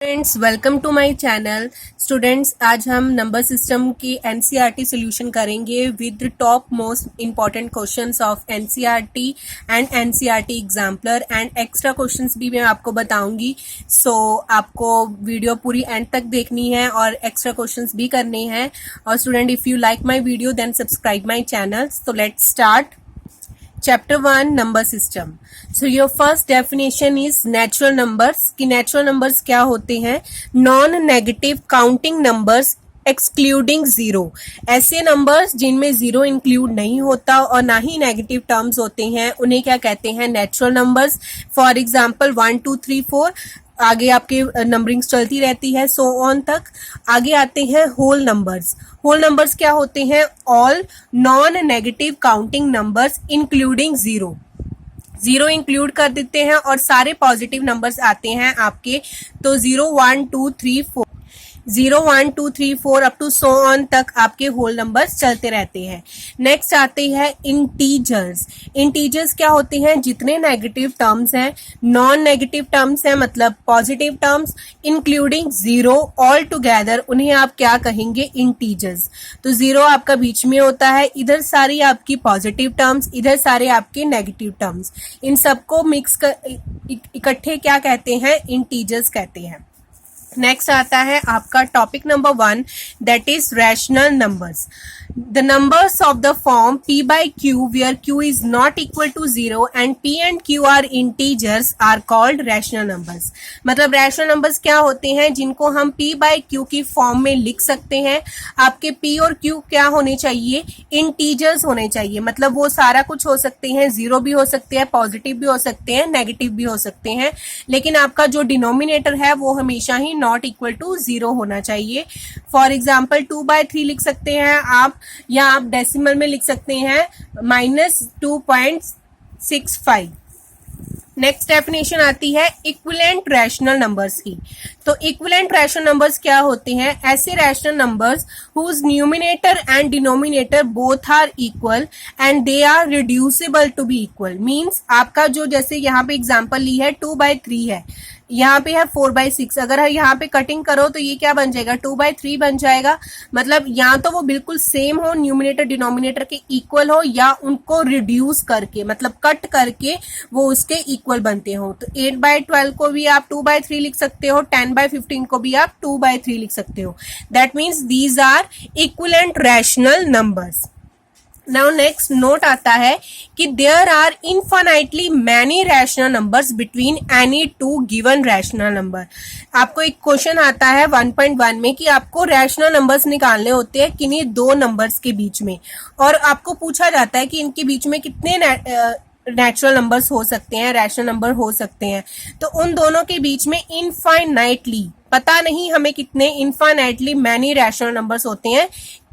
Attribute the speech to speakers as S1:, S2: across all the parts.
S1: Friends, welcome to my channel. Students, आज हम number system की एनसीईआरटी सॉल्यूशन करेंगे with top most important questions of NCERT and NCERT exemplar and extra questions भी मैं आपको बताऊंगी। सो आपको वीडियो पूरी एंड तक देखनी है और एक्स्ट्रा क्वेश्चंस भी करने हैं। और student, if you like my video then subscribe my channel. So let's start. Chapter 1, number system. So your first definition is natural numbers. कि natural numbers क्या होते हैं? Non-negative counting numbers excluding zero. ऐसे numbers जिनमें zero include नहीं होता और ना ही नेगेटिव टर्म्स होते हैं उन्हें क्या कहते हैं? Natural numbers. फॉर एग्जाम्पल 1 2 3 4, आगे आपके नंबरिंग चलती रहती है सो ऑन तक। आगे आते हैं होल नंबर्स। होल नंबर्स क्या होते हैं? All non negative counting numbers including zero. Zero include कर देते हैं और सारे पॉजिटिव नंबर्स आते हैं आपके। तो 0 1 2 3 4 0 1 2 3 4 अप टू सो ऑन तक आपके होल नंबर्स चलते रहते हैं। नेक्स्ट आते हैं इंटीजर्स। इंटीजर्स क्या होते हैं? जितने नेगेटिव टर्म्स हैं, नॉन नेगेटिव टर्म्स हैं मतलब positive terms including zero all together, उन्हें आप क्या कहेंगे? इंटीजर्स। तो जीरो आपका बीच में होता है, इधर सारी आपकी पॉजिटिव टर्म्स, इधर सारे आपके नेगेटिव टर्म्स, इन सबको मिक्स कर इकट्ठे क्या कहते हैं? इंटीजर्स कहते हैं। नेक्स्ट आता है आपका topic number 1, that is rational numbers. The numbers of the form p by q where q is not equal to 0 and p and q are integers are called rational numbers। मतलब rational numbers क्या होते हैं? जिनको हम p by q की form में लिख सकते हैं। आपके p और q क्या होने चाहिए? इंटीजर्स होने चाहिए। मतलब वो सारा कुछ हो सकते हैं, जीरो भी हो सकते हैं, पॉजिटिव भी हो सकते हैं, नेगेटिव भी हो सकते हैं, लेकिन आपका जो डिनोमिनेटर है वो हमेशा ही नॉट इक्वल टू जीरो होना चाहिए। फॉर एग्जाम्पल 2/3 लिख सकते हैं आप, या आप डेसिमल में लिख सकते हैं -2.65। नेक्स्ट डेफिनेशन आती है इक्विवेलेंट रैशनल नंबर्स की। तो इक्विवेलेंट रैशनल नंबर्स क्या होते हैं? ऐसे rational numbers whose numerator and denominator both are equal and they are reducible to be equal. Means आपका जो, जैसे यहाँ पे एग्जांपल ली है 2/3 है, यहाँ पे है 4/6, अगर यहाँ पे कटिंग करो तो ये क्या बन जाएगा? 2/3 बन जाएगा। मतलब या तो वो बिल्कुल सेम हो, न्यूमिनेटर डिनोमिनेटर के इक्वल हो, या उनको रिड्यूस करके मतलब कट करके वो उसके इक्वल बनते हो। तो 8/12 को भी आप 2/3 लिख सकते हो, 10/15 को भी आप 2/3 लिख सकते हो। That means these are equivalent rational numbers. Now next note आता है कि there are infinitely many rational numbers between any two given rational number. आपको एक क्वेश्चन आता है 1.1 में कि आपको रैशनल नंबर्स निकालने होते हैं किन्हीं दो नंबर्स के बीच में, और आपको पूछा जाता है कि इनके बीच में कितने नेचुरल नंबर्स हो सकते हैं, रैशनल नंबर हो सकते हैं। तो उन दोनों के बीच में इनफाइनाइटली, पता नहीं हमें कितने इनफाइनाइटली मैनी रैशनल नंबर्स होते हैं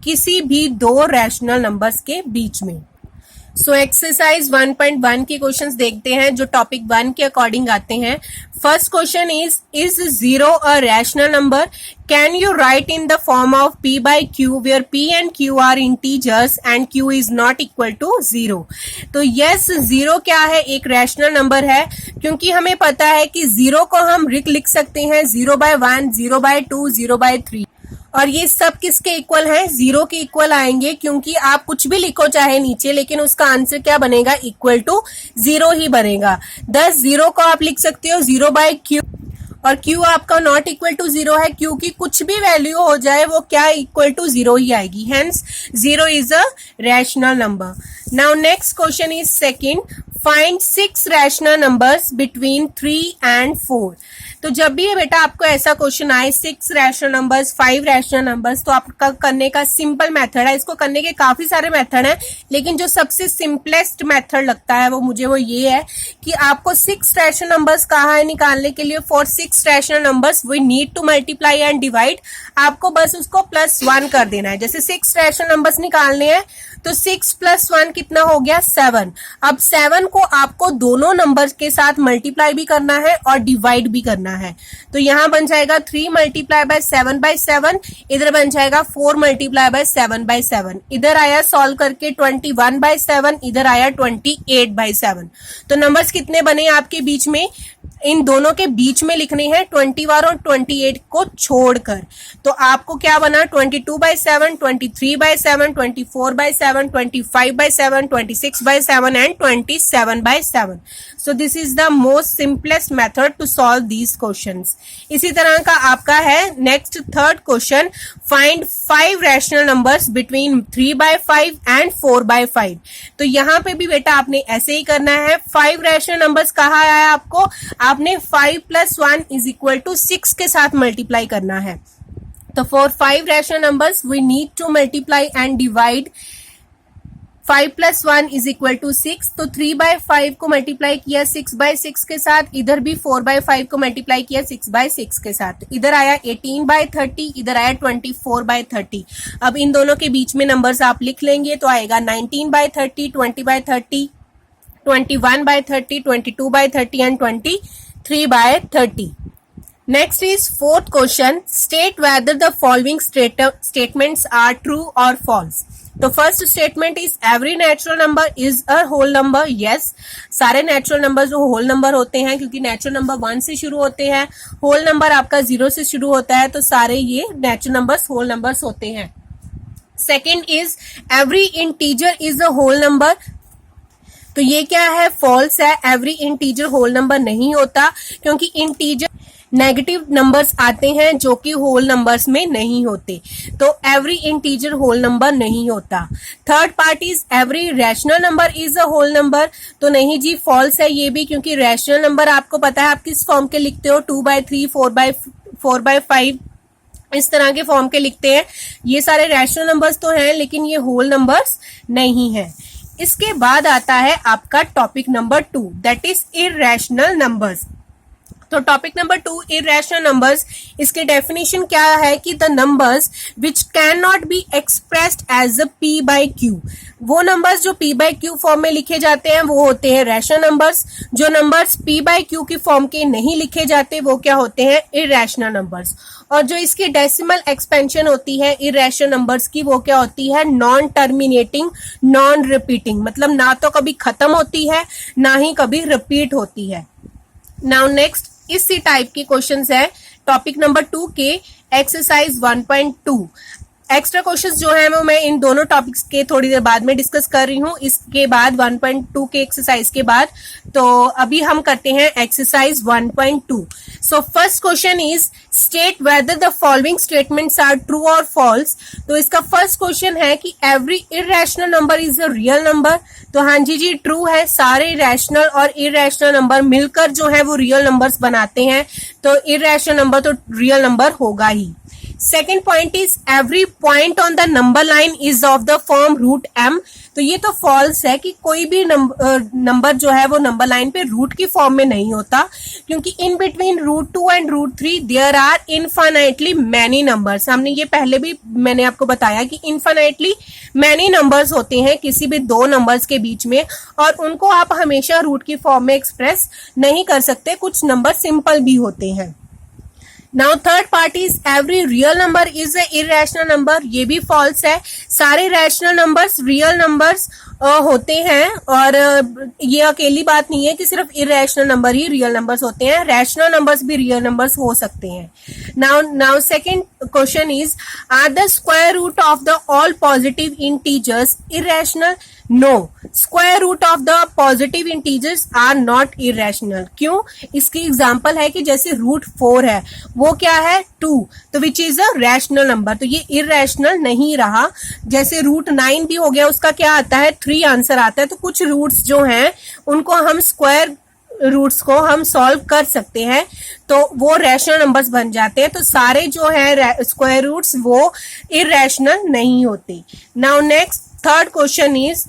S1: किसी भी दो रैशनल नंबर्स के बीच में। सो एक्सरसाइज 1.1 के क्वेश्चंस देखते हैं जो टॉपिक 1 के अकॉर्डिंग आते हैं। First question is zero a rational number? Can you right in the form of p by q where p and q are integers and q is not equal to 0। तो yes, zero क्या है? एक rational number है, क्योंकि हमें पता है कि जीरो को हम लिख सकते हैं 0/1, 0/2, 0/3, और ये सब किसके इक्वल हैं? जीरो के इक्वल आएंगे, क्योंकि आप कुछ भी लिखो चाहे नीचे, लेकिन उसका आंसर क्या बनेगा? इक्वल टू जीरो ही बनेगा। 10 जीरो को आप लिख सकते हो 0/q, और q आपका नॉट इक्वल टू जीरो है, क्योंकि कुछ भी वैल्यू हो जाए वो क्या इक्वल टू जीरो ही आएगी। Hence zero is a rational number. Now next question is second, find 6 rational numbers between 3 and 4। तो जब भी ये बेटा आपको ऐसा क्वेश्चन आए 6 रैशनल नंबर्स, 5 रैशनल नंबर्स, तो आपका करने का सिंपल मेथड है। इसको करने के काफी सारे मेथड हैं, लेकिन जो सबसे सिंपलेस्ट मेथड लगता है वो मुझे वो ये है कि आपको 6 रैशनल नंबर्स कहा है निकालने के लिए। For 6 rational numbers we need to multiply and divide. आपको बस उसको +1 कर देना है। जैसे 6 रैशनल नंबर्स निकालने हैं तो 6 + 1 कितना हो गया? 7। अब 7 को आपको दोनों नंबर के साथ मल्टीप्लाई भी करना है और डिवाइड भी करना है। तो यहां बन जाएगा 3 × 7/7, इधर बन जाएगा 4 × 7/7। इधर आया सॉल्व करके 21/7, इधर आया 28/7। तो नंबर्स कितने बने आपके बीच में? इन दोनों के बीच में लिखने हैं 21 और 28 को छोड़कर। तो आपको क्या बना 22/7, 23/7, 24/7, 25/7, 26/7 and 27/7। So this is the most simplest method to solve these questions. इसी तरह का आपका है next third question, find 5 rational numbers between 3/5 and 4/5। तो यहाँ पे भी बेटा आपने ऐसे ही करना है। 5 रैशनल नंबर्स कहा है आपको, आपने 5 + 1 = 6 के साथ मल्टीप्लाई करना है। तो for 5 rational numbers we need to multiply and divide. 5 + 1 = 6। तो 3/5 को मल्टीप्लाई किया 6/6 के साथ, इधर भी 4/5 को मल्टीप्लाई किया 6/6 के साथ, इधर आया 18/30, इधर आया 24/30। अब इन दोनों के बीच में नंबर्स आप लिख लेंगे तो आएगा 19/30, 20/30, 21/30, 22/30 and 23/30। Next is fourth question, state whether the following statements are true or false. तो first statement is every natural number is a whole number. Yes, सारे नेचुरल नंबर जो होल नंबर होते हैं, क्योंकि नेचुरल नंबर 1 से शुरू होते हैं, होल नंबर आपका 0 से शुरू होता है, तो सारे ये नेचुरल नंबर्स होल नंबर्स होते हैं। Second is every integer is a whole number. तो ये क्या है, फॉल्स है। एवरी इंटीजर होल नंबर नहीं होता, क्योंकि इंटीजर नेगेटिव नंबर्स आते हैं जो कि होल नंबर्स में नहीं होते, तो एवरी इंटीजर होल नंबर नहीं होता। Third part is every rational number is a whole number. तो नहीं जी, फॉल्स है ये भी, क्योंकि रैशनल नंबर आपको पता है आप किस फॉर्म के लिखते हो, 2/3, 4/5 इस तरह के फॉर्म के लिखते हैं। ये सारे रैशनल नंबर्स तो हैं, लेकिन ये होल नंबर्स नहीं है। इसके बाद आता है आपका topic number 2, that is irrational numbers. तो टॉपिक नंबर 2, इररेशनल नंबर्स, इसके डेफिनेशन क्या है कि the numbers which can not be expressed as a p/q। वो नंबर्स जो p/q फॉर्म में लिखे जाते हैं वो होते हैं रैशनल नंबर्स। जो नंबर्स p/q की फॉर्म के नहीं लिखे जाते वो क्या होते हैं, इररेशनल नंबर्स। और जो इसकी डेसिमल एक्सपेंशन होती है इररेशनल नंबर्स की, वो क्या होती है, नॉन टर्मिनेटिंग, नॉन रिपीटिंग, मतलब ना तो कभी खत्म होती है ना ही कभी रिपीट होती है। नाउ नेक्स्ट इसी टाइप के क्वेश्चंस है टॉपिक नंबर 2 के एक्सरसाइज 1.2। एक्स्ट्रा क्वेश्चंस जो है वो मैं इन दोनों टॉपिक्स के थोड़ी देर बाद में डिस्कस कर रही हूँ, इसके बाद 1.2 के एक्सरसाइज के बाद। तो अभी हम करते हैं exercise 1.2। So first question is state whether the following statements are true और फॉल्स। तो इसका फर्स्ट क्वेश्चन है कि every irrational number is a real number. तो हाँ जी ट्रू है, सारे रैशनल और इररेशनल नंबर मिलकर जो है वो रियल नंबर्स बनाते हैं, तो इररेशनल नंबर तो रियल नंबर होगा ही। Second point is every point on the number line is of the form root m। तो ये तो फॉल्स है कि कोई भी नंबर जो है वो नंबर लाइन पे रूट की फॉर्म में नहीं होता, क्योंकि in between √2 and √3 there are infinitely many numbers. हमने ये पहले भी मैंने आपको बताया कि इनफाइनाइटली मैनी नंबर्स होते हैं किसी भी दो नंबर्स के बीच में, और उनको आप हमेशा रूट की फॉर्म में एक्सप्रेस नहीं कर सकते, कुछ नंबर सिंपल भी होते हैं। Now third part is every real number is a irrational number. ये भी फॉल्स है, सारे रैशनल नंबर्स रियल नंबर्स होते हैं, और ये अकेली बात नहीं है कि सिर्फ इररेशनल नंबर ही रियल नंबर्स होते हैं, रैशनल नंबर्स भी रियल नंबर्स हो सकते हैं। Now second question is are the square root of the all positive integers irrational. No, square root of the positive integers are not irrational. क्यों? इसकी example है कि जैसे √4 है, वो क्या है 2, तो which is a rational number, तो ये इररेशनल नहीं रहा। जैसे √9 भी हो गया, उसका क्या आता है 3 आंसर आता है। तो कुछ रूट्स जो हैं उनको हम स्क्वायर रूट्स को हम सॉल्व कर सकते हैं, तो वो रैशनल नंबर्स बन जाते हैं। तो सारे जो है स्क्वायर रूट्स वो इररेशनल नहीं होते। Now next third question is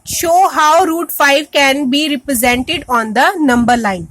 S1: show how √5 can be represented on the number line.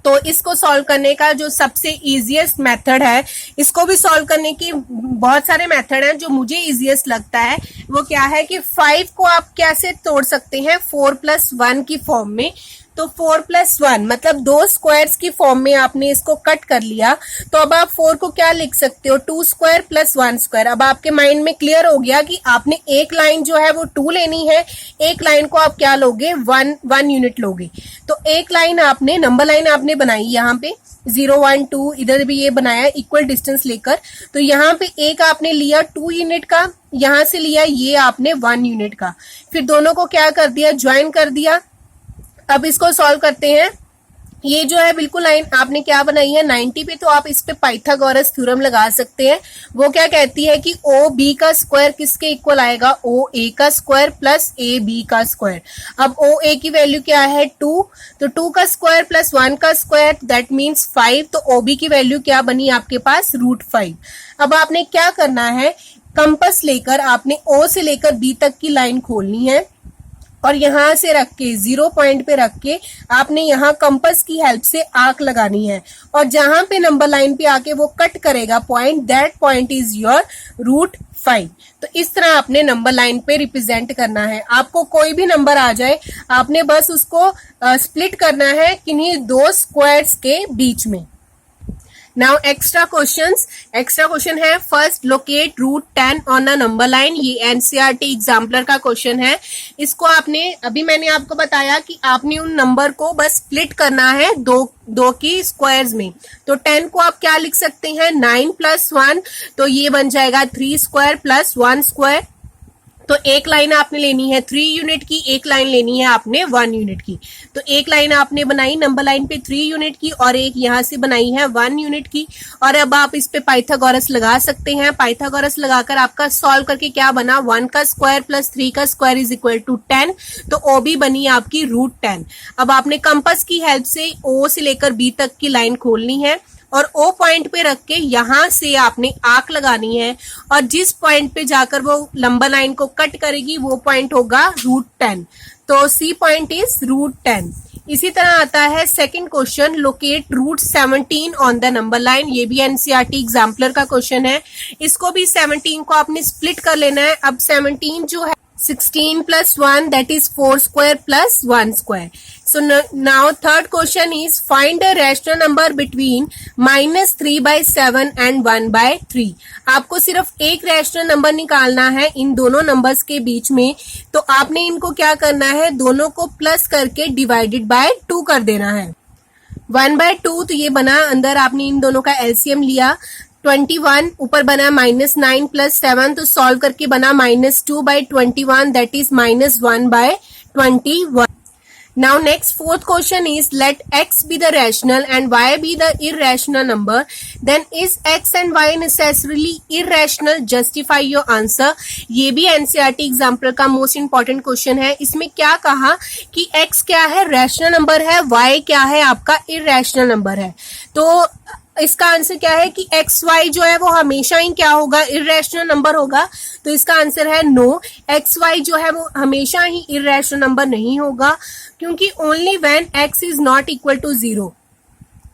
S1: तो इसको सॉल्व करने का जो सबसे इजीएस्ट मेथड है, इसको भी सॉल्व करने की बहुत सारे मेथड हैं, जो मुझे इजीएस्ट लगता है वो क्या है कि 5 को आप कैसे तोड़ सकते हैं 4 + 1 की फॉर्म में। तो 4 प्लस 1 मतलब दो स्क्वायर्स की फॉर्म में आपने इसको कट कर लिया। तो अब आप 4 को क्या लिख सकते हो, 2 स्क्वायर प्लस 1 स्क्वायर। अब आपके माइंड में क्लियर हो गया कि आपने एक लाइन जो है वो 2 लेनी है, एक लाइन को आप क्या लोगे, 1 यूनिट लोगे। तो एक लाइन आपने, नंबर लाइन आपने बनाई यहाँ पे 0 1 2, इधर भी ये बनाया इक्वल डिस्टेंस लेकर। तो यहाँ पे एक आपने लिया 2 यूनिट का, यहां से लिया ये आपने 1 यूनिट का, फिर दोनों को क्या कर दिया, ज्वाइन कर दिया। अब इसको सॉल्व करते हैं। ये जो है बिल्कुल लाइन आपने क्या बनाई है 90 पे, तो आप इस पे पाइथागोरस थ्योरम लगा सकते हैं। वो क्या कहती है कि ओ बी का स्क्वायर किसके इक्वल आएगा, ओ ए का स्क्वायर प्लस ए बी का स्क्वायर। अब ओ ए की वैल्यू क्या है 2, तो 2 का स्क्वायर प्लस 1 का स्क्वायर दैट मीन्स 5। तो ओ बी की वैल्यू क्या बनी आपके पास, √5। अब आपने क्या करना है, कंपास लेकर आपने ओ से लेकर बी तक की लाइन खोलनी है और यहां से रख के 0 पॉइंट पे रख के आपने यहां कंपास की हेल्प से आर्क लगानी है, और जहां पे नंबर लाइन पे आके वो कट करेगा point, that point is your √5। तो इस तरह आपने नंबर लाइन पे रिप्रेजेंट करना है। आपको कोई भी नंबर आ जाए, आपने बस उसको स्प्लिट करना है किन्हीं दो स्क्वायर्स के बीच में। नाउ एक्स्ट्रा क्वेश्चन है, first locate √10 on a number line. ये एनसीईआरटी एग्जाम्पलर का क्वेश्चन है। इसको आपने, अभी मैंने आपको बताया कि आपने उन नंबर को बस स्प्लिट करना है दो की स्क्वायर्स में। तो 10 को आप क्या लिख सकते हैं, 9 प्लस 1, तो ये बन जाएगा 3 स्क्वायर प्लस 1 स्क्वायर। तो एक लाइन आपने लेनी है 3 यूनिट की, एक लाइन लेनी है आपने 1 यूनिट की। तो एक लाइन आपने बनाई नंबर लाइन पे 3 यूनिट की और एक यहां से बनाई है 1 यूनिट की। और अब आप इस पे पाइथागोरस लगा सकते हैं। पाइथागोरस लगाकर आपका सॉल्व करके क्या बना, 1 का स्क्वायर प्लस 3 का स्क्वायर इज इक्वल टू 10। तो ओ बी बनी आपकी √10। अब आपने कंपास की हेल्प से ओ से लेकर बी तक की लाइन खोलनी है और ओ पॉइंट पे रख के यहां से आपने आर्क लगानी है, और जिस पॉइंट पे जाकर वो लंबा लाइन को कट करेगी वो पॉइंट होगा √10। तो सी पॉइंट इज √10। इसी तरह आता है second question, locate √17 on the number line. ये भी एनसीईआरटी एग्जाम्पलर का क्वेश्चन है। इसको भी 17 को आपने स्प्लिट कर लेना है। अब 17 जो है 16 plus 1 that is 4 square plus 1 square. So now third question is find a rational number between -3/7 and 1/3. आपको सिर्फ एक रैशनल नंबर निकालना है इन दोनों नंबर्स के बीच में। तो आपने इनको क्या करना है, दोनों को प्लस करके डिवाइडेड बाय 2 कर देना है। 1/2 तो ये बना, अंदर आपने इन दोनों का एलसीएम लिया 21, ऊपर बना -9 प्लस 7, तो सॉल्व करके बना -2/21 that is -1/21। Now next fourth question is let x be the rational and y be the irrational number, then is x and y necessarily irrational? Justify your answer. ये भी NCERT example का most important question है। इसमें क्या कहा कि x क्या है, रैशनल नंबर है, y क्या है आपका इरैशनल नंबर है। तो इसका आंसर क्या है कि एक्स वाई जो है वो हमेशा ही क्या होगा, इररेशनल नंबर होगा। तो इसका आंसर है नो, एक्स वाई जो है वो हमेशा ही इररेशनल नंबर नहीं होगा, क्योंकि only when x is not equal to 0,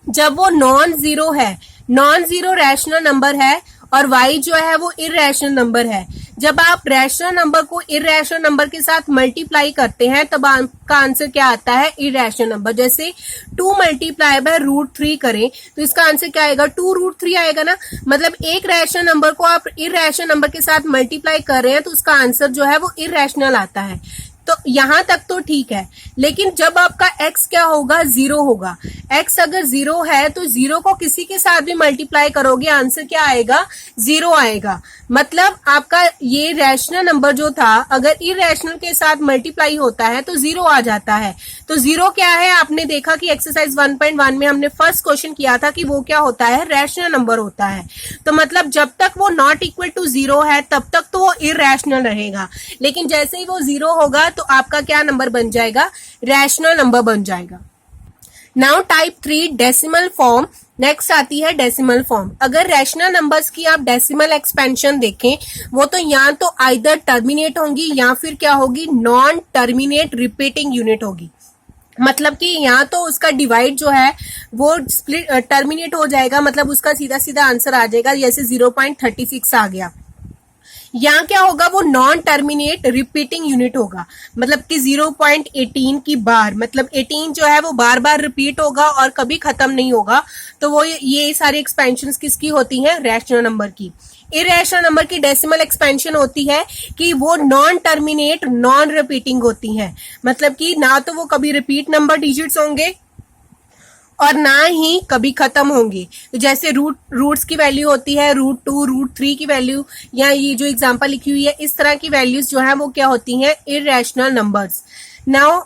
S1: जब वो नॉन जीरो है, नॉन जीरो रैशनल नंबर है, और y जो है वो इररेशनल नंबर है। जब आप रैशनल नंबर को इररेशनल नंबर के साथ मल्टीप्लाई करते हैं तब आपका आंसर क्या आता है, इररेशनल नंबर। जैसे 2 मल्टीप्लाई बाय √3 करें तो इसका आंसर क्या आएगा, 2√3 आएगा ना। मतलब एक रैशनल नंबर को आप इररेशनल नंबर के साथ मल्टीप्लाई कर रहे हैं तो उसका आंसर जो है वो इररेशनल आता है। तो यहां तक तो ठीक है, लेकिन जब आपका x क्या होगा, 0 होगा। x अगर 0 है तो 0 को किसी के साथ भी मल्टीप्लाई करोगे आंसर क्या आएगा, 0 आएगा। मतलब आपका ये रैशनल नंबर जो था अगर इररेशनल के साथ मल्टीप्लाई होता है तो 0 आ जाता है। तो 0 क्या है, आपने देखा कि एक्सरसाइज 1.1 में हमने फर्स्ट क्वेश्चन किया था कि वो क्या होता है, रैशनल नंबर होता है। तो मतलब जब तक वो नॉट इक्वल टू 0 है तब तक तो वो इररेशनल रहेगा, लेकिन जैसे ही वो 0 होगा तो आपका क्या नंबर बन जाएगा, रैशनल नंबर बन जाएगा। Now type 3 decimal form. Next आती है डेसिमल फॉर्म। अगर रैशनल नंबर्स की आप डेसिमल एक्सपेंशन देखें वो तो या तो आइदर टर्मिनेट होंगी या फिर क्या होगी, नॉन टर्मिनेट रिपीटिंग यूनिट होगी। मतलब कि यहाँ तो उसका डिवाइड जो है वो स्प्लिट टर्मिनेट हो जाएगा, मतलब उसका सीधा सीधा आंसर आ जाएगा, जैसे 0.36 आ गया। यहाँ क्या होगा, वो नॉन टर्मिनेट रिपीटिंग यूनिट होगा, मतलब कि 0.18 की बार, मतलब 18 जो है वो बार बार रिपीट होगा और कभी खत्म नहीं होगा। तो वो ये सारी एक्सपेंशन किसकी होती हैं, रैशनल नंबर की। इरेशनल नंबर की डेसिमल एक्सपेंशन होती है कि वो नॉन टर्मिनेट नॉन रिपीटिंग होती है, मतलब कि ना तो वो कभी रिपीट नंबर डिजिट्स होंगे और ना ही कभी खत्म होंगे। तो जैसे रूट्स की वैल्यू होती है √2, √3 की वैल्यू, या ये जो एग्जांपल लिखी हुई है इस तरह की वैल्यूज जो है वो क्या होती हैं, इरेशनल नंबर्स। नाउ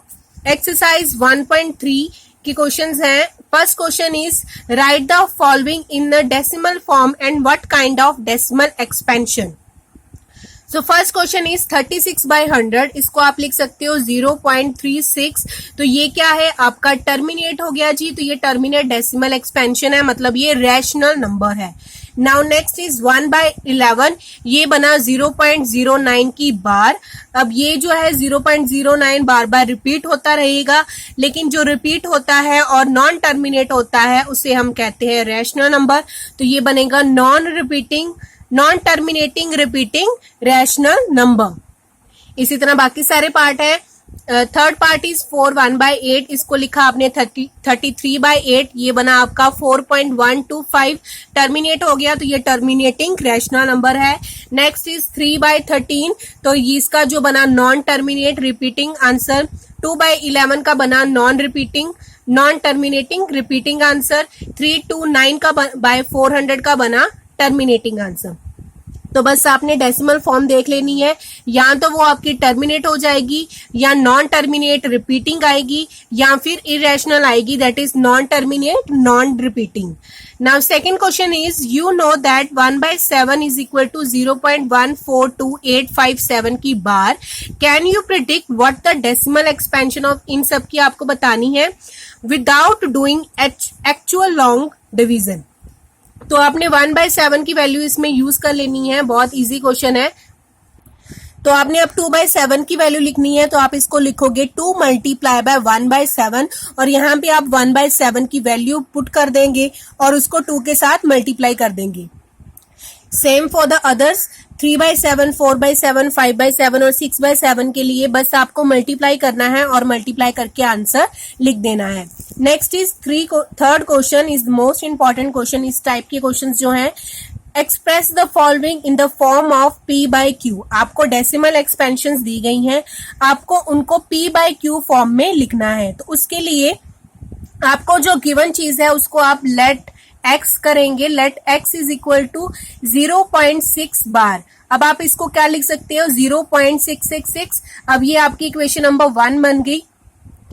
S1: एक्सरसाइज 1.3 की क्वेश्चंस हैं। First question is right the following in the decimal form and what kind of decimal expansion. So first question is 36/100, इसको आप लिख सकते हो 0.36। तो ये क्या है, आपका टर्मिनेट हो गया जी, तो ये टर्मिनेट डेसिमल एक्सपेंशन है, मतलब ये रैशनल नंबर है। नाउ नेक्स्ट इज 1/11, ये बना 0.09 की बार। अब ये जो है 0.09 बार बार रिपीट होता रहेगा, लेकिन जो रिपीट होता है और नॉन टर्मिनेट होता है उसे हम कहते हैं रैशनल नंबर। तो ये बनेगा non terminating repeating rational number. इसी तरह बाकी सारे पार्ट है। थर्ड पार्ट इज 4 1/8, इसको लिखा आपने 33/8, ये बना आपका 4.125, टर्मिनेट हो गया तो ये टर्मिनेटिंग रैशनल नंबर है। नेक्स्ट इज 3/13, तो इसका जो बना नॉन टर्मिनेट रिपीटिंग आंसर। 2/11 का बना नॉन टर्मिनेटिंग रिपीटिंग आंसर। 329 का बाय 400 का बना टर्मिनेटिंग आंसर। तो बस आपने डेसिमल फॉर्म देख लेनी है, या तो वो आपकी टर्मिनेट हो जाएगी, या नॉन टर्मिनेट रिपीटिंग आएगी, या फिर इरेशनल आएगी, that is non terminate non repeating. Now second question is you know that 1/7 is equal to 0.142857 की bar. Can you predict what the decimal expansion of इन सब की आपको बतानी है without doing actual long division. तो आपने 1/7 की वैल्यू इसमें यूज कर लेनी है, बहुत इजी क्वेश्चन है। तो आपने अब 2/7 की वैल्यू लिखनी है, तो आप इसको लिखोगे 2 × 1/7, और यहाँ पे आप 1/7 की वैल्यू पुट कर देंगे और उसको 2 के साथ मल्टीप्लाई कर देंगे। सेम फॉर द अदर्स, 3/7, 4/7, 5/7 और 6/7 के लिए बस आपको मल्टीप्लाई करना है और मल्टीप्लाई करके आंसर लिख देना है। Next is third question is most important question. इस टाइप के क्वेश्चन जो हैं, express the following in the form of P/Q। आपको डेसिमल एक्सपेंशन दी गई हैं, आपको उनको P/Q फॉर्म में लिखना है। तो उसके लिए आपको जो गिवन चीज है उसको आप लेट x करेंगे, let x is equal to 0.6 bar. अब आप इसको क्या लिख सकते हो, 0.666। अब ये आपकी इक्वेशन नंबर 1 बन गई।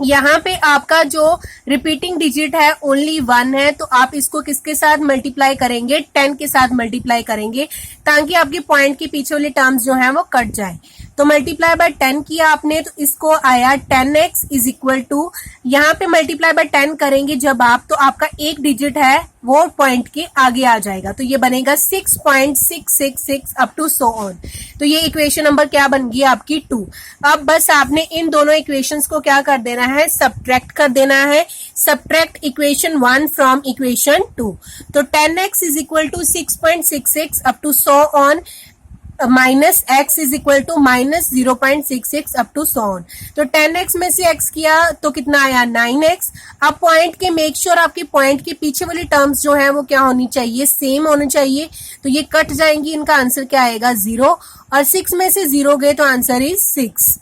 S1: यहाँ पे आपका जो रिपीटिंग डिजिट है ओनली 1 है, तो आप इसको किसके साथ मल्टीप्लाई करेंगे, 10 के साथ मल्टीप्लाई करेंगे, ताकि आपके पॉइंट के पीछे वाले टर्म्स जो है वो कट जाए। तो मल्टीप्लाई बाय 10 किया आपने, तो इसको आया 10x इज इक्वल टू, यहाँ पे मल्टीप्लाई बाय 10 करेंगे जब आप, तो आपका एक डिजिट है वो पॉइंट के आगे आ जाएगा, तो ये बनेगा 6.666 अप टू सो ऑन। तो ये इक्वेशन नंबर क्या बन गई आपकी 2। अब बस आपने इन दोनों इक्वेशंस को क्या कर देना है, सब्ट्रैक्ट कर देना है। Subtract equation 1 from equation 2। तो 10x is equal to 6.66 up to so on, minus x is equal to minus 0.66 up to so on. तो 10x में से x किया तो कितना आया, 9x। अब पॉइंट के मेक श्योर आपके पॉइंट के पीछे वाली टर्म्स जो है वो क्या होनी चाहिए, सेम होनी चाहिए। तो ये कट जाएंगी, इनका आंसर क्या आएगा 0, और 6 में से 0 गए तो आंसर इज 6।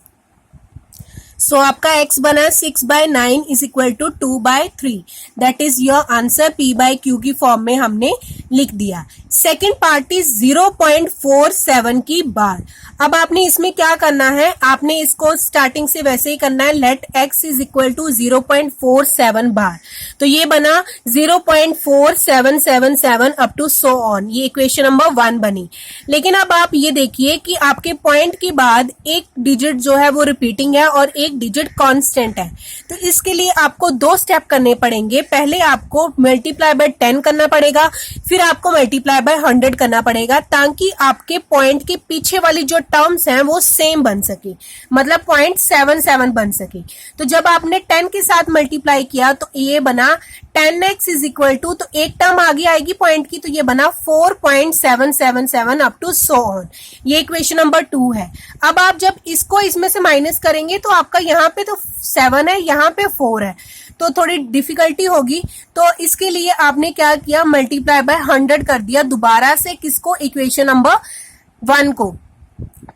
S1: सो आपका x बना 6/9 is equal to 2/3, that is your answer. P/Q की फॉर्म में हमने लिख दिया। सेकेंड पार्ट इज 0.47 की बार। अब आपने इसमें क्या करना है, आपने इसको स्टार्टिंग से वैसे ही करना है, let x is equal to 0.47 bar. तो ये बना 0.4777 अप टू सो ऑन, ये इक्वेशन नंबर 1 बनी। लेकिन अब आप ये देखिए कि आपके पॉइंट के बाद एक डिजिट जो है वो रिपीटिंग है और एक एक डिजिट कांस्टेंट है। तो इसके लिए आपको दो स्टेप करने पड़ेंगे। पहले आपको मल्टीप्लाई बाय 10 करना पड़ेगा, फिर आपको मल्टीप्लाई बाय 100 करना पड़ेगा, ताकि आपके पॉइंट के पीछे वाली जो टर्म्स हैं वो सेम बन सके, मतलब 0.77 बन सके। तो जब आपने 10 के साथ मल्टीप्लाई किया तो ये बना 10x इज इक्वल टू, तो एक टर्म आगे आएगी पॉइंट की, तो ये बना 4.777 अप टू सो ऑन। ये इक्वेशन नंबर 2 है। अब आप जब इसको इसमें से माइनस करेंगे तो आपका यहाँ पे तो 7 है, यहाँ पे 4 है, तो थोड़ी डिफिकल्टी होगी। तो इसके लिए आपने क्या किया, मल्टीप्लाई बाय 100 कर दिया दोबारा से, किसको, इक्वेशन नंबर 1 को।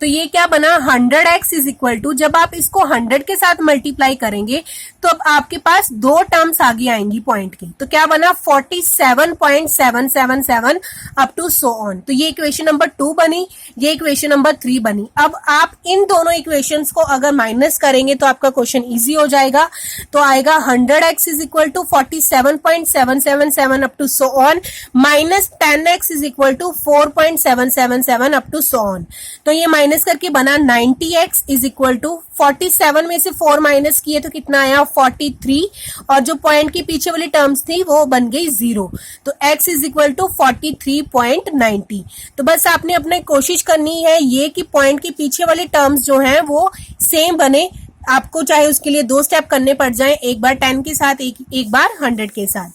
S1: तो ये क्या बना, 100x इज इक्वल टू, जब आप इसको 100 के साथ मल्टीप्लाई करेंगे तो अब आपके पास दो टर्म्स आगे आएंगी पॉइंट की, तो क्या बना 47.777 अप टू सो ऑन। तो ये इक्वेशन नंबर 2 बनी, ये इक्वेशन नंबर 3 बनी। अब आप इन दोनों इक्वेशंस को अगर माइनस करेंगे तो आपका क्वेश्चन इजी हो जाएगा। तो आएगा 100x is equal to 47.777 up to so on minus 10x is equal to 4.777 up to so on. तो ये माइनस करके बना 90x इज इक्वल टू 47 में से 4 माइनस किए तो कितना आया 43, और जो पॉइंट के पीछे वाली टर्म्स थी वो बन गई 0। तो x इज इक्वल टू 43.90। तो बस आपने अपने कोशिश करनी है ये कि पॉइंट के पीछे वाली टर्म्स जो हैं वो सेम बने। आपको चाहे उसके लिए दो स्टेप करने पड़ जाए, एक बार 10 के साथ, एक बार 100 के साथ।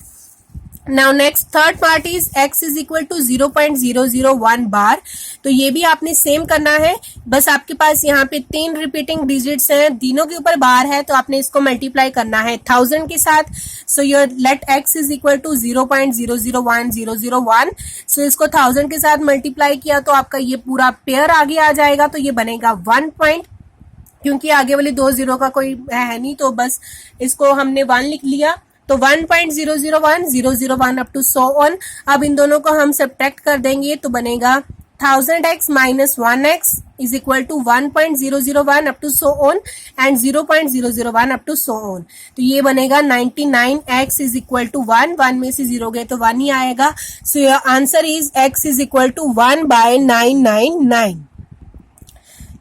S1: Now next third part is x is equal to 0.001 bar. तो ये भी आपने सेम करना है, बस आपके पास यहाँ पे 3 रिपीटिंग डिजिट्स हैं, तीनों के ऊपर बार है, तो आपने इसको मल्टीप्लाई करना है 1000 के साथ। So your let x is equal to 0.001001। सो इसको 1000 के साथ मल्टीप्लाई किया तो आपका ये पूरा पेयर आगे आ जाएगा, तो ये बनेगा 1 पॉइंट, क्योंकि आगे वाली 2 0 का कोई है नहीं, तो बस इसको हमने 1 लिख लिया। तो 1.001001 अप टू सो ऑन। अब इन दोनों को हम सब्ट्रैक्ट कर देंगे तो बनेगा 1000x minus 1x is equal to 1.001 up to so on and 0.001 up to so on. तो ये बनेगा 99x इज इक्वल टू 1 में से 0 गए तो 1 ही आएगा। So your answer is x is equal to 1/999।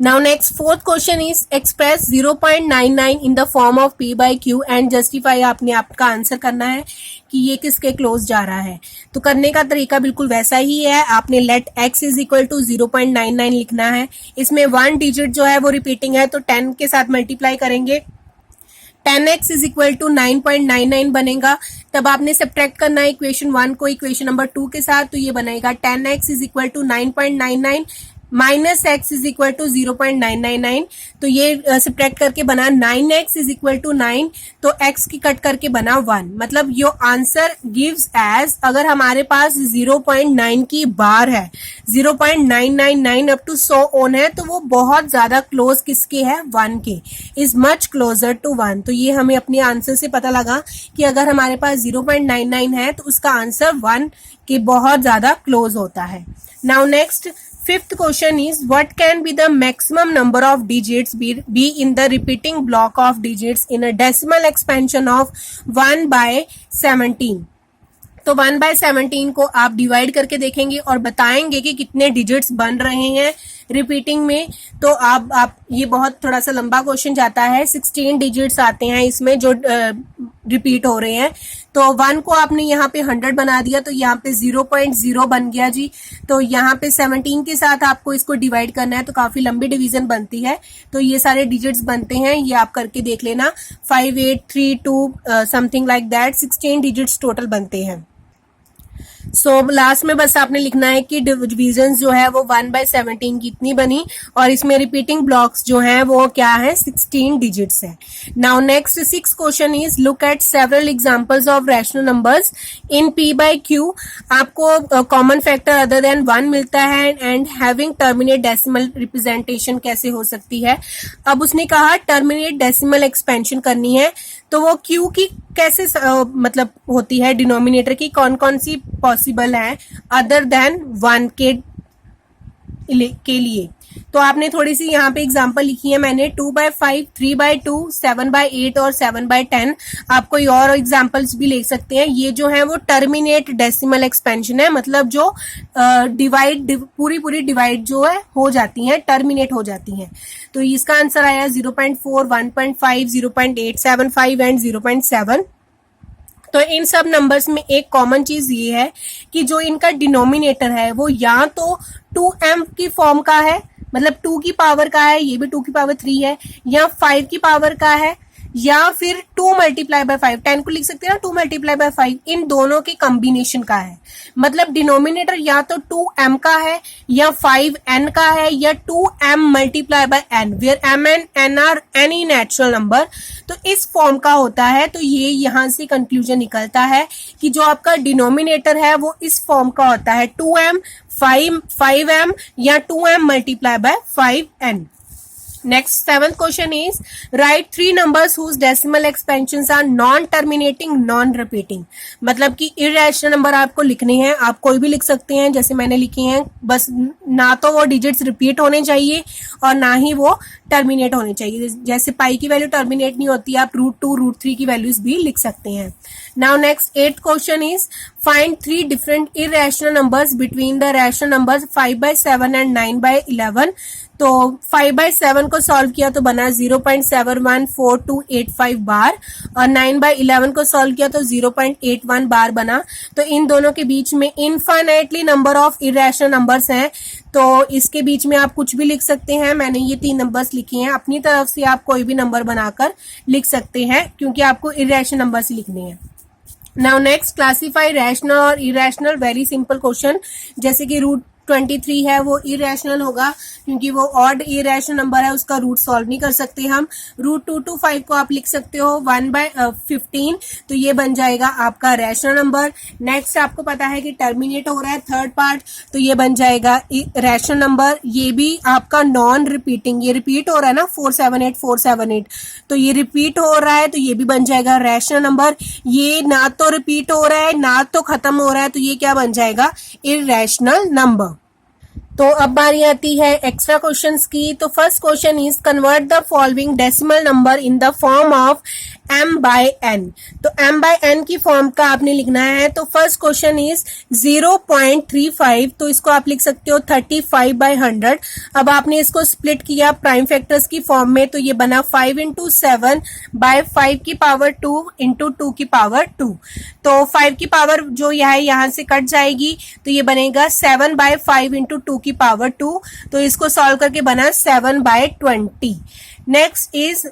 S1: Now next fourth question is express 0.99 in the form of p by q and justify। आपने आपका आंसर करना है कि ये किसके क्लोज जा रहा है। तो करने का तरीका बिल्कुल वैसा ही है, आपने let x is equal to 0.99 लिखना है। इसमें 1 डिजिट जो है वो रिपीटिंग है, तो 10 के साथ मल्टीप्लाई करेंगे, 10x इज इक्वल टू 9.99 बनेगा। तब आपने सब्ट्रैक्ट करना है इक्वेशन 1 को इक्वेशन नंबर 2 के साथ, तो ये बनेगा 10x is equal to 9.99 minus x is equal to 0.999। तो ये सब्ट्रैक्ट करके बना 9x इज इक्वल टू 9, तो x की कट करके बना 1। मतलब योर आंसर गिव्स एज, अगर हमारे पास 0.9 की बार है, 0.999 अप टू सो ऑन है, तो वो बहुत ज्यादा क्लोज किसके है, 1 के, इज मच क्लोजर टू 1। तो ये हमें अपने आंसर से पता लगा कि अगर हमारे पास 0.99 है तो उसका आंसर 1 के बहुत ज्यादा क्लोज होता है। Now next fifth question is what can be the maximum number of digits be in the repeating block of digits in a decimal expansion of 1/17। तो 1/17 को आप डिवाइड करके देखेंगे और बताएंगे कि कितने डिजिट्स बन रहे हैं रिपीटिंग में। तो आप ये बहुत थोड़ा सा लंबा क्वेश्चन जाता है, 16 डिजिट्स आते हैं इसमें जो रिपीट हो रहे हैं। तो 1 को आपने यहाँ पे 100 बना दिया, तो यहाँ पे 0.0 बन गया जी। तो यहाँ पे 17 के साथ आपको इसको डिवाइड करना है, तो काफी लंबी डिवीजन बनती है। तो ये सारे डिजिट्स बनते हैं, ये आप करके देख लेना, 5 8 3 2 something like that, 16 digits total बनते हैं। सो लास्ट में बस आपने लिखना है कि डिविजन जो है वो 1/17 की इतनी बनी, और इसमें रिपीटिंग ब्लॉक्स जो हैं वो क्या है, 16 डिजिट्स है। Now next 6th question is look at several examples of rational numbers in p by q। आपको कॉमन फैक्टर अदर देन 1 मिलता है and having terminate decimal representation कैसे हो सकती है। अब उसने कहा टर्मिनेट डेसिमल एक्सपेंशन करनी है, तो वो q की कैसे मतलब होती है, डिनोमिनेटर की कौन कौन सी पॉसिबल है अदर देन 1 के के लिए। तो आपने थोड़ी सी यहाँ पे एग्जांपल लिखी है मैंने, 2/5, 3/2, 7/8 और 7/10। आप कोई और एग्जांपल्स भी ले सकते हैं। ये जो है वो टर्मिनेट डेसिमल एक्सपेंशन है, मतलब जो पूरी डिवाइड जो है हो जाती है, टर्मिनेट हो जाती हैं। तो इसका आंसर आया 0.4, 1.5, 0.875 एंड 0.7। तो इन सब नंबर्स में एक कॉमन चीज ये है कि जो इनका डिनोमिनेटर है वो या तो 2m की फॉर्म का है, मतलब 2 की पावर का है, ये भी 2 की पावर 3 है, या 5 की पावर का है, या फिर 2 मल्टीप्लाई बाय 5, 10 को लिख सकते हैं ना 2 मल्टीप्लाई बाय 5, इन दोनों के कॉम्बिनेशन का है। मतलब डिनोमिनेटर या तो 2m का है, या 5n का है, या 2m multiply by n, where m and n are any natural number. तो इस फॉर्म का होता है। तो ये यहां से कंक्लूजन निकलता है कि जो आपका डिनोमिनेटर है वो इस फॉर्म का होता है, 2m, 5m या 2m multiply bye 5n। Next, seventh question is write 3 numbers whose decimal expansions are non-terminating, non-repeating। मतलब कि irrational नंबर आपको लिखने हैं, आप कोई भी लिख सकते हैं जैसे मैंने लिखे हैं, बस ना तो वो डिजिट्स रिपीट होने चाहिए और ना ही वो टर्मिनेट होने चाहिए। जैसे पाई की वैल्यू टर्मिनेट नहीं होती, आप √2, √3 की वैल्यूज भी लिख सकते हैं। Now next 8th question is find 3 different irrational numbers between the rational numbers 5/7 and 9/11। तो 5/7 को सॉल्व किया तो बना 0.714285 बार, और 9/11 को सॉल्व किया तो 0.81 बार बना। तो इन दोनों के बीच में infinitely number of irrational numbers हैं, तो इसके बीच में आप कुछ भी लिख सकते हैं। मैंने ये 3 नंबर्स लिखे हैं, अपनी तरफ से आप कोई भी नंबर बनाकर लिख सकते हैं क्योंकि आपको इरेशनल नंबर्स ही लिखने हैं। नाउ नेक्स्ट, क्लासीफाई रैशनल और इरेशनल। Very simple question. जैसे कि √23 है वो इरेशनल होगा क्योंकि वो ऑड इरेशनल नंबर है, उसका रूट सॉल्व नहीं कर सकते हम। √225 को आप लिख सकते हो 1/15, तो ये बन जाएगा आपका रैशनल नंबर। नेक्स्ट आपको पता है कि टर्मिनेट हो रहा है थर्ड पार्ट, तो ये बन जाएगा रैशनल नंबर। ये भी आपका नॉन रिपीटिंग, ये रिपीट हो रहा है ना 478 478, तो ये रिपीट हो रहा है तो ये भी बन जाएगा रैशनल नंबर। ये ना तो रिपीट हो रहा है ना तो खत्म हो रहा है, तो ये क्या बन जाएगा, इररेशनल नंबर। तो अब बारी आती है एक्स्ट्रा क्वेश्चंस की। तो first question is convert the following decimal number in the form of m/n। तो m/n की फॉर्म का आपने लिखना है। तो फर्स्ट क्वेश्चन इज 0.35, तो इसको आप लिख सकते हो 35/100। अब आपने इसको स्प्लिट किया प्राइम फैक्टर्स की फॉर्म में, तो ये बना 5 × 7/5 की पावर 2 × 2 की पावर 2। तो 5 की पावर जो यहाँ से कट जाएगी, तो ये बनेगा 7/5 × 2 की पावर 2। तो इसको सॉल्व करके बना 7/20। नेक्स्ट इज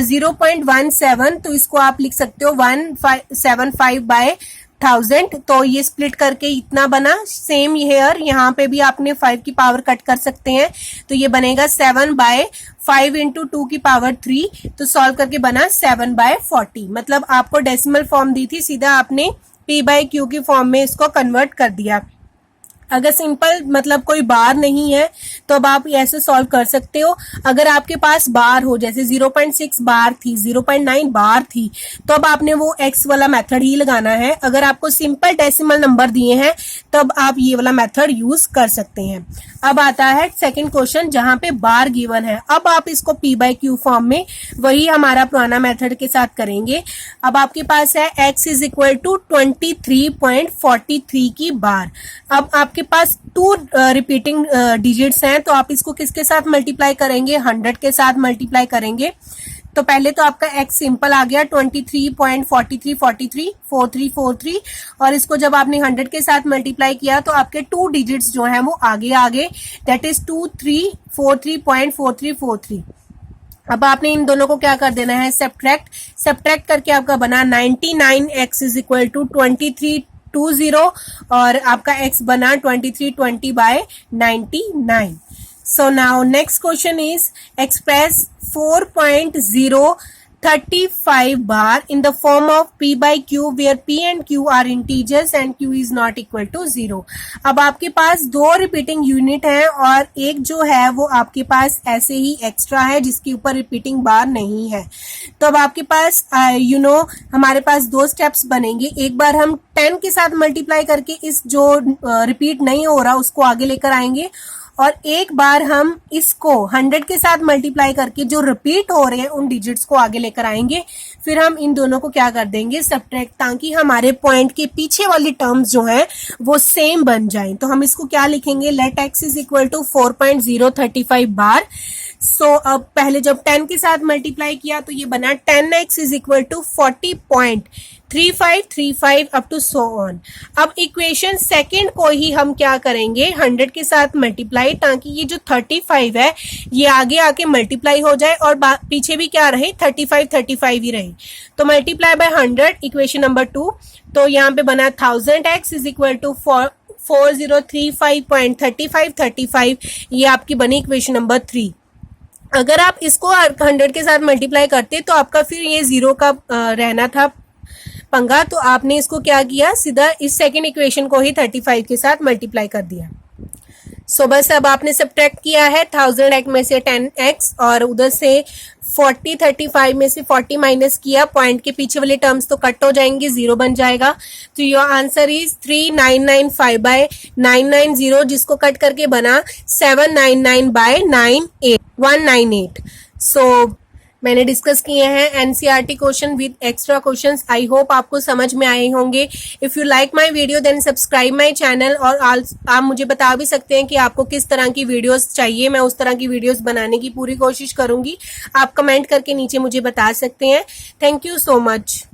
S1: 0.17, तो इसको आप लिख सकते हो 175/1000। तो ये स्प्लिट करके इतना बना। सेम हेयर यहाँ पे भी आपने 5 की पावर कट कर सकते हैं, तो ये बनेगा 7/5 × 2 की पावर 3। तो सॉल्व करके बना 7/40। मतलब आपको डेसिमल फॉर्म दी थी, सीधा आपने p/q की फॉर्म में इसको कन्वर्ट कर दिया। अगर सिंपल मतलब कोई बार नहीं है तो अब आप ऐसे सॉल्व कर सकते हो। अगर आपके पास बार हो, जैसे 0.6 बार थी, 0.9 बार थी, तो अब आपने वो x वाला मेथड ही लगाना है। अगर आपको सिंपल डेसिमल नंबर दिए हैं तब आप ये वाला मेथड यूज कर सकते हैं। अब आता है सेकंड क्वेश्चन जहां पे बार गिवन है। अब आप इसको p/q फॉर्म में वही हमारा पुराना मेथड के साथ करेंगे। अब आपके पास है x = 23.43 की बार। अब आपके पास 2 रिपीटिंग डिजिट्स हैं, तो आप इसको किसके साथ मल्टीप्लाई करेंगे, 100 के साथ मल्टीप्लाई करेंगे। तो पहले तो आपका x सिंपल आ गया 23.4343 4343, और इसको जब आपने 100 के साथ मल्टीप्लाई किया तो आपके 2 डिजिट्स जो हैं वो आगे आगे, दैट इज 2343.4343। अब आपने इन दोनों को क्या कर देना है, सब्ट्रैक्ट करके आपका बना 99x = 2320, और आपका x बना 2320/99। So now next question is express 4.035 bar in the form of p/q where p and q are integers and q is not equal to 0। अब आपके पास 2 रिपीटिंग यूनिट है और एक जो है वो आपके पास ऐसे ही एक्स्ट्रा है जिसके ऊपर रिपीटिंग बार नहीं है। तो अब आपके पास हमारे पास 2 स्टेप्स बनेंगे। एक बार हम 10 के साथ मल्टीप्लाई करके इस जो रिपीट नहीं हो रहा उसको आगे लेकर आएंगे, और एक बार हम इसको 100 के साथ मल्टीप्लाई करके जो रिपीट हो रहे हैं उन डिजिट्स को आगे लेकर आएंगे, फिर हम इन दोनों को क्या कर देंगे, सब्ट्रैक्ट, ताकि हमारे पॉइंट के पीछे वाली टर्म्स जो हैं वो सेम बन जाएं। तो हम इसको क्या लिखेंगे, let x is equal to 4.035 bar. So अब पहले जब 10 के साथ मल्टीप्लाई किया तो ये बना 10x is equal to 40.3535 up to so on. अब इक्वेशन सेकंड को ही हम क्या करेंगे, 100 के साथ मल्टीप्लाई, ताकि ये जो 35 है ये आगे आके मल्टीप्लाई हो जाए और पीछे भी क्या रहे, 35 ही रहे। तो मल्टीप्लाई बाय 100 इक्वेशन नंबर 2। तो यहाँ पे बना 1000x इज इक्वल टू 4035.3535, ये आपकी बनी इक्वेशन नंबर 3। अगर आप इसको 100 के साथ मल्टीप्लाई करते तो आपका फिर ये 0 का रहना था पंगा, तो आपने इसको क्या किया, सीधा इस सेकंड इक्वेशन को ही 35 के साथ मल्टीप्लाई कर दिया। सो बस अब आपने सब्ट्रैक्ट किया है 1000x में से 10x और उधर से 35 में से 40 माइनस किया, पॉइंट के पीछे वाले टर्म्स तो कट हो जाएंगे, 0 बन जाएगा। तो योर आंसर इज 3995/990, जिसको कट करके बना 799/198। सो मैंने डिस्कस किए हैं NCERT question with extra questions. I hope आपको समझ में आए होंगे। If you like my video then subscribe my channel. और आप मुझे बता भी सकते हैं कि आपको किस तरह की वीडियोस चाहिए, मैं उस तरह की वीडियोस बनाने की पूरी कोशिश करूंगी। आप कमेंट करके नीचे मुझे बता सकते हैं। Thank you so much.